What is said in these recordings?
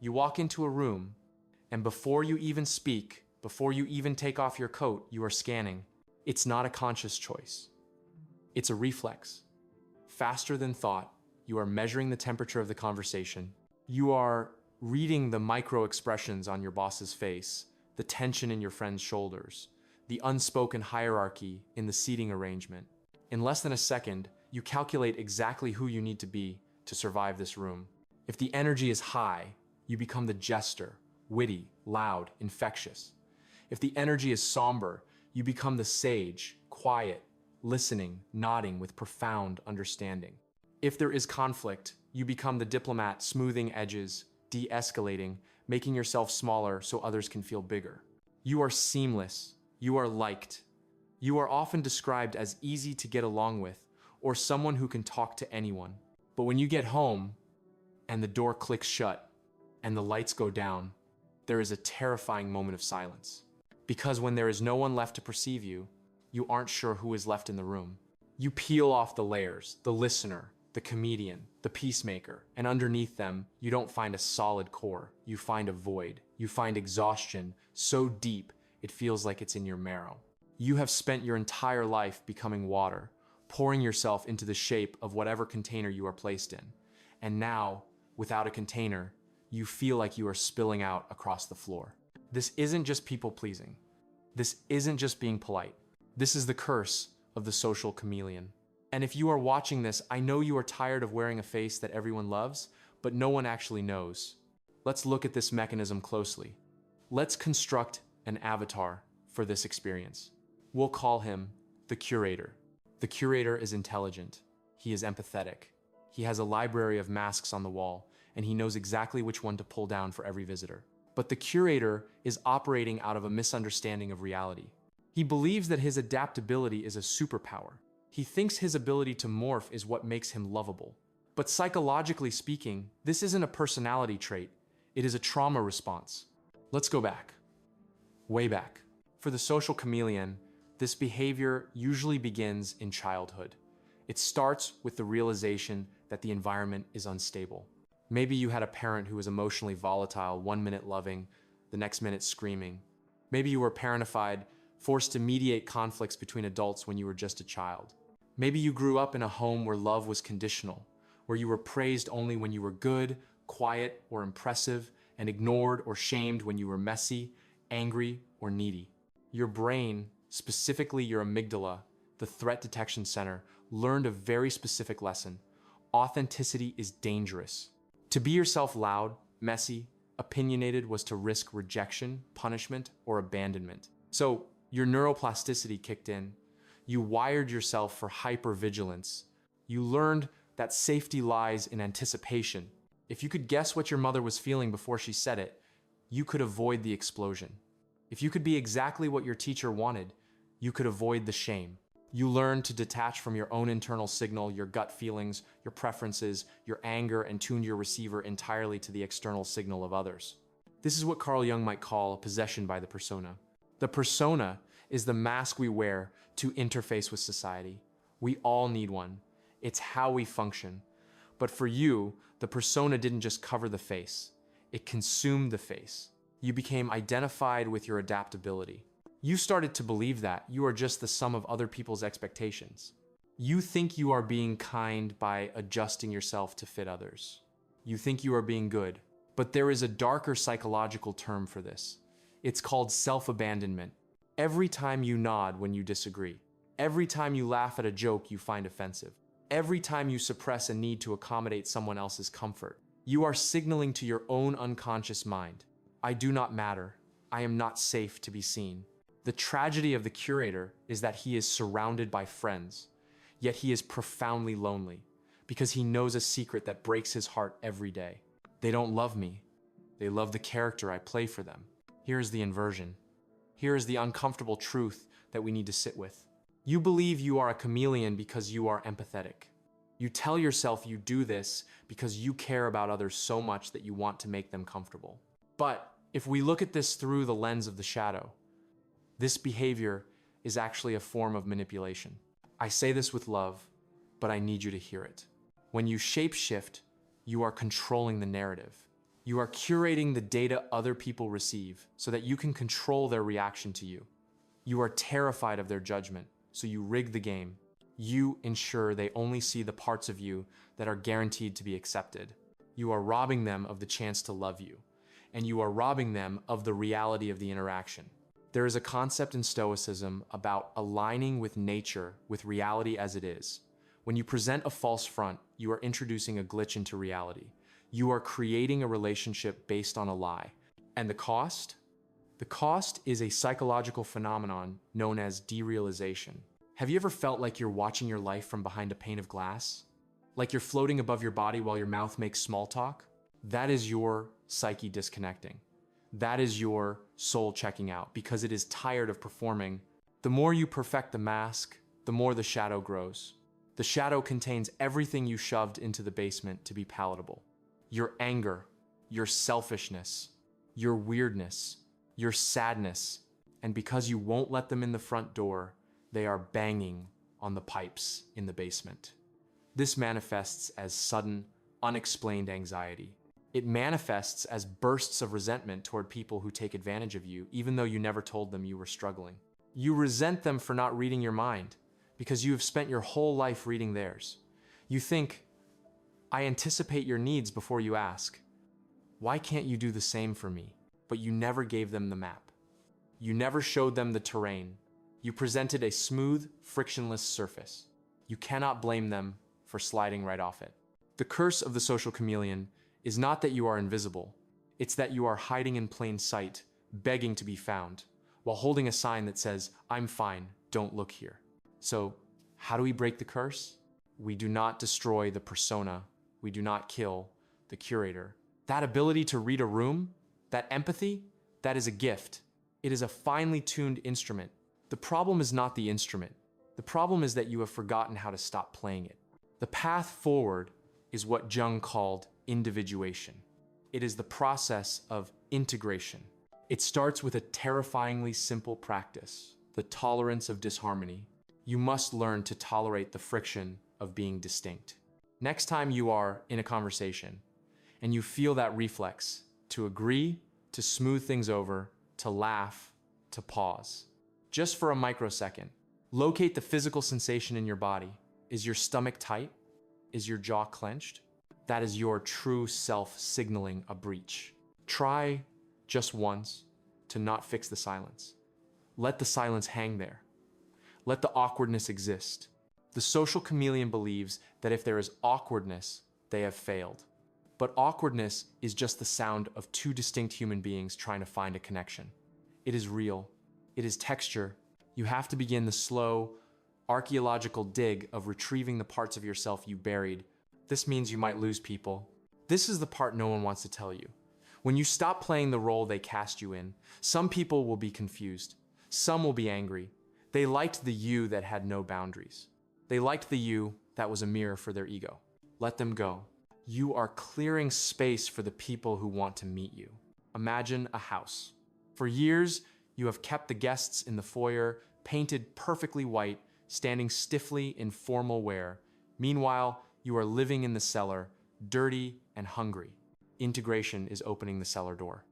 You walk into a room, and before you even speak, before you even take off your coat, you are scanning. It's not a conscious choice. It's a reflex. Faster than thought, you are measuring the temperature of the conversation. You are reading the micro expressions on your boss's face, the tension in your friend's shoulders, the unspoken hierarchy in the seating arrangement. In less than a second, you calculate exactly who you need to be to survive this room. If the energy is high, you become the jester, witty, loud, infectious. If the energy is somber, you become the sage, quiet, listening, nodding with profound understanding. If there is conflict, you become the diplomat, smoothing edges, de-escalating, making yourself smaller so others can feel bigger. You are seamless. You are liked. You are often described as easy to get along with, or someone who can talk to anyone. But when you get home, and the door clicks shut, and the lights go down, there is a terrifying moment of silence. Because when there is no one left to perceive you, you aren't sure who is left in the room. You peel off the layers, the listener, the comedian, the peacemaker, and underneath them, you don't find a solid core. You find a void. You find exhaustion so deep, it feels like it's in your marrow. You have spent your entire life becoming water, pouring yourself into the shape of whatever container you are placed in. And now, without a container, you feel like you are spilling out across the floor. This isn't just people-pleasing. This isn't just being polite. This is the curse of the social chameleon. And if you are watching this, I know you are tired of wearing a face that everyone loves, but no one actually knows. Let's look at this mechanism closely. Let's construct an avatar for this experience. We'll call him the Curator. The Curator is intelligent. He is empathetic. He has a library of masks on the wall, and he knows exactly which one to pull down for every visitor. But the Curator is operating out of a misunderstanding of reality. He believes that his adaptability is a superpower. He thinks his ability to morph is what makes him lovable. But psychologically speaking, this isn't a personality trait. It is a trauma response. Let's go back. Way back. For the social chameleon, this behavior usually begins in childhood. It starts with the realization that the environment is unstable. Maybe you had a parent who was emotionally volatile, 1 minute loving, the next minute screaming. Maybe you were parentified, forced to mediate conflicts between adults when you were just a child. Maybe you grew up in a home where love was conditional, where you were praised only when you were good, quiet, or impressive, and ignored or shamed when you were messy, angry, or needy. Your brain, specifically your amygdala, the threat detection center, learned a very specific lesson. Authenticity is dangerous. To be yourself loud, messy, opinionated was to risk rejection, punishment, or abandonment. So your neuroplasticity kicked in. You wired yourself for hypervigilance. You learned that safety lies in anticipation. If you could guess what your mother was feeling before she said it, you could avoid the explosion. If you could be exactly what your teacher wanted, you could avoid the shame. You learned to detach from your own internal signal, your gut feelings, your preferences, your anger, and tuned your receiver entirely to the external signal of others. This is what Carl Jung might call a possession by the persona. The persona is the mask we wear to interface with society. We all need one. It's how we function. But for you, the persona didn't just cover the face. It consumed the face. You became identified with your adaptability. You started to believe that you are just the sum of other people's expectations. You think you are being kind by adjusting yourself to fit others. You think you are being good. But there is a darker psychological term for this. It's called self-abandonment. Every time you nod when you disagree, every time you laugh at a joke you find offensive, every time you suppress a need to accommodate someone else's comfort, you are signaling to your own unconscious mind, I do not matter. I am not safe to be seen. The tragedy of the Curator is that he is surrounded by friends, yet he is profoundly lonely because he knows a secret that breaks his heart every day. They don't love me. They love the character I play for them. Here is the inversion. Here is the uncomfortable truth that we need to sit with. You believe you are a chameleon because you are empathetic. You tell yourself you do this because you care about others so much that you want to make them comfortable. But if we look at this through the lens of the shadow, this behavior is actually a form of manipulation. I say this with love, but I need you to hear it. When you shapeshift, you are controlling the narrative. You are curating the data other people receive so that you can control their reaction to you. You are terrified of their judgment, so you rig the game. You ensure they only see the parts of you that are guaranteed to be accepted. You are robbing them of the chance to love you, and you are robbing them of the reality of the interaction. There is a concept in Stoicism about aligning with nature, with reality as it is. When you present a false front, you are introducing a glitch into reality. You are creating a relationship based on a lie. And the cost? The cost is a psychological phenomenon known as derealization. Have you ever felt like you're watching your life from behind a pane of glass? Like you're floating above your body while your mouth makes small talk? That is your psyche disconnecting. That is your soul checking out because it is tired of performing. The more you perfect the mask, the more the shadow grows. The shadow contains everything you shoved into the basement to be palatable. Your anger, your selfishness, your weirdness, your sadness, and because you won't let them in the front door, they are banging on the pipes in the basement. This manifests as sudden, unexplained anxiety. It manifests as bursts of resentment toward people who take advantage of you, even though you never told them you were struggling. You resent them for not reading your mind, because you have spent your whole life reading theirs. You think, I anticipate your needs before you ask. Why can't you do the same for me? But you never gave them the map. You never showed them the terrain. You presented a smooth, frictionless surface. You cannot blame them for sliding right off it. The curse of the social chameleon is not that you are invisible. It's that you are hiding in plain sight, begging to be found, while holding a sign that says, I'm fine, don't look here. So, how do we break the curse? We do not destroy the persona. We do not kill the curator. That ability to read a room, that empathy, that is a gift. It is a finely tuned instrument. The problem is not the instrument. The problem is that you have forgotten how to stop playing it. The path forward is what Jung called individuation. It is the process of integration. It starts with a terrifyingly simple practice, the tolerance of disharmony. You must learn to tolerate the friction of being distinct. Next time you are in a conversation and you feel that reflex to agree, to smooth things over, to laugh, to pause, just for a microsecond, locate the physical sensation in your body. Is your stomach tight? Is your jaw clenched? That is your true self signaling a breach. Try just once to not fix the silence. Let the silence hang there. Let the awkwardness exist. The social chameleon believes that if there is awkwardness, they have failed. But awkwardness is just the sound of two distinct human beings trying to find a connection. It is real. It is texture. You have to begin the slow, archaeological dig of retrieving the parts of yourself you buried. This means you might lose people. This is the part no one wants to tell you. When you stop playing the role they cast you in, some people will be confused. Some will be angry. They liked the you that had no boundaries. They liked the you that was a mirror for their ego. Let them go. You are clearing space for the people who want to meet you. Imagine a house. For years, you have kept the guests in the foyer painted perfectly white, standing stiffly in formal wear. Meanwhile, you are living in the cellar, dirty and hungry. Integration is opening the cellar door.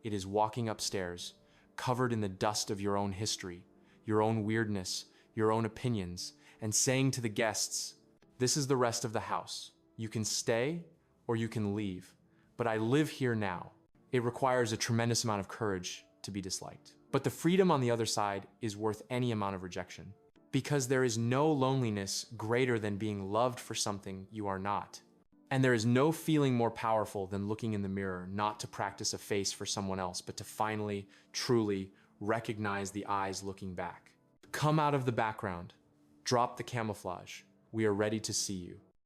It is walking upstairs, covered in the dust of your own history, your own weirdness, your own opinions, and saying to the guests, this is the rest of the house. You can stay or you can leave, but I live here now. It requires a tremendous amount of courage to be disliked. But the freedom on the other side is worth any amount of rejection, because there is no loneliness greater than being loved for something you are not. And there is no feeling more powerful than looking in the mirror, not to practice a face for someone else, but to finally, truly recognize the eyes looking back. Come out of the background. Drop the camouflage. We are ready to see you.